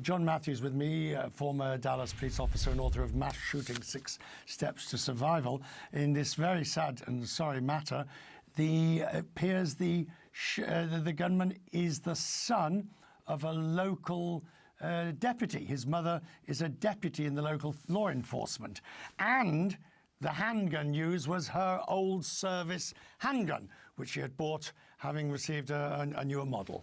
John Matthews with me, former Dallas police officer and author of Mass Shooting: 6 Steps to Survival. In this very sad and sorry matter, appears the gunman is the son of a local deputy. His mother is a deputy in the local law enforcement. And the handgun used was her old service handgun, which she had bought having received a newer model.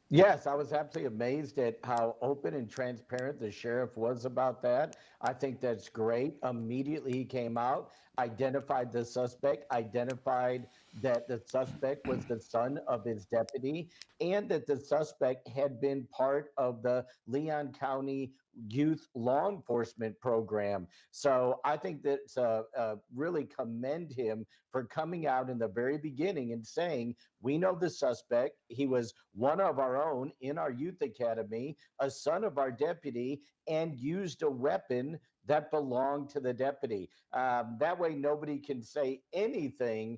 Yes, I was absolutely amazed at how open and transparent the sheriff was about that. I think that's great. Immediately he came out, identified the suspect, identified that the suspect was the son of his deputy, and that the suspect had been part of the Leon County Youth Law Enforcement Program. So I think that really commend him for coming out in the very beginning and saying, we know the suspect. He was one of our own in our youth academy, a son of our deputy, and used a weapon that belonged to the deputy. That way, nobody can say anything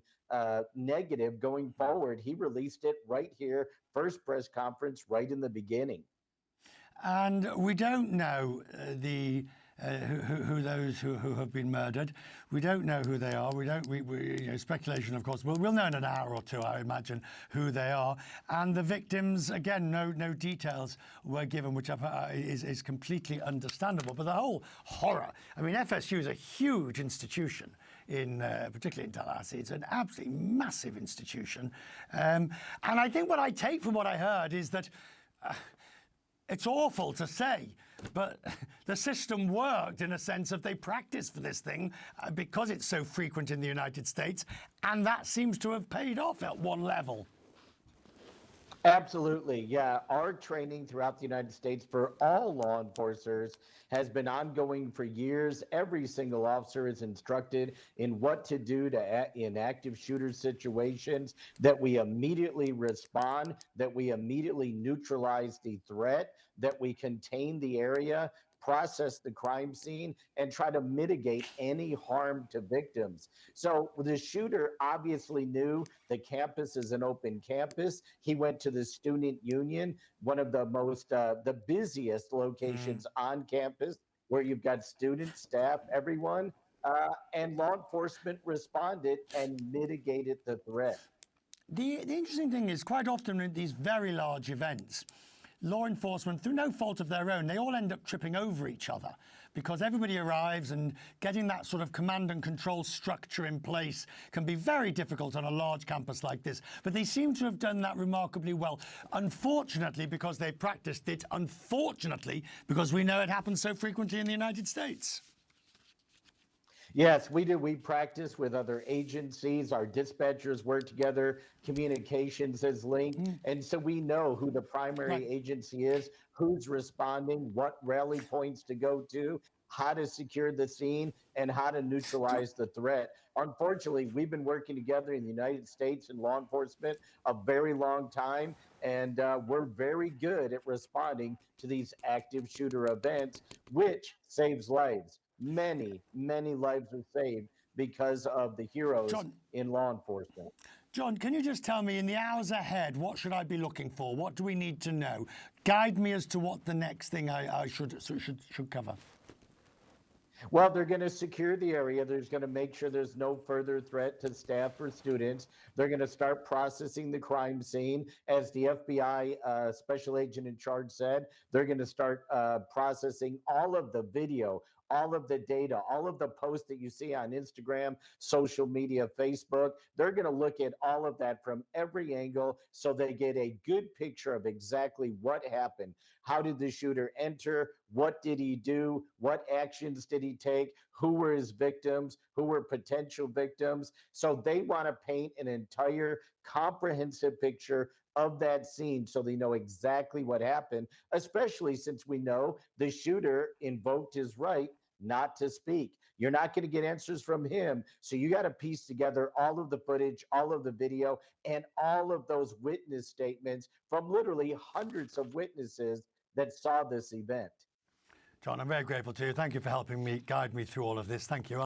negative going forward. He released it right here, first press conference, right in the beginning. And we don't know who those who have been murdered. We don't know who they are. Speculation, of course. We'll know in an hour or two, I imagine, who they are. And the victims, again, no details were given, which is completely understandable. But the whole horror. I mean, FSU is a huge institution particularly in Tallahassee. It's an absolutely massive institution. And I think what I take from what I heard is that it's awful to say, but the system worked in a sense of they practiced for this thing because it's so frequent in the United States, and that seems to have paid off at one level. Absolutely. Yeah. Our training throughout the United States for all law enforcers has been ongoing for years. Every single officer is instructed in what to do in active shooter situations, that we immediately respond, that we immediately neutralize the threat, that we contain the area, process the crime scene, and try to mitigate any harm to victims. So the shooter obviously knew the campus is an open campus. He went to the Student Union, one of the most, the busiest locations on campus, where you've got students, staff, everyone, and law enforcement responded and mitigated the threat. The interesting thing is, quite often in these very large events, law enforcement, through no fault of their own, they all end up tripping over each other because everybody arrives, and getting that sort of command and control structure in place can be very difficult on a large campus like this. But they seem to have done that remarkably well. Unfortunately, because they practiced it. Unfortunately, because we know it happens so frequently in the United States. Yes, we do. We practice with other agencies. Our dispatchers work together. Communications is linked. And so we know who the primary agency is, who's responding, what rally points to go to, how to secure the scene, and how to neutralize the threat. Unfortunately, we've been working together in the United States in law enforcement a very long time, and we're very good at responding to these active shooter events, which saves lives. Many lives are saved because of the heroes in law enforcement. John, can you just tell me, in the hours ahead, what should I be looking for? What do we need to know? Guide me as to what the next thing I should cover. Well, they're going to secure the area. They're going to make sure there's no further threat to staff or students. They're going to start processing the crime scene. As the FBI special agent in charge said, they're going to start processing all of the video, all of the data, all of the posts that you see on Instagram, social media, Facebook. They're going to look at all of that from every angle so they get a good picture of exactly what happened. How did the shooter enter? What did he do? What actions did he take? Who were his victims? Who were potential victims? So they want to paint an entire comprehensive picture of that scene so they know exactly what happened, especially since we know the shooter invoked his right not to speak. You're not going to get answers from him. So you got to piece together all of the footage, all of the video, and all of those witness statements from literally hundreds of witnesses that saw this event. John, I'm very grateful to you. Thank you for helping me guide me through all of this. Thank you.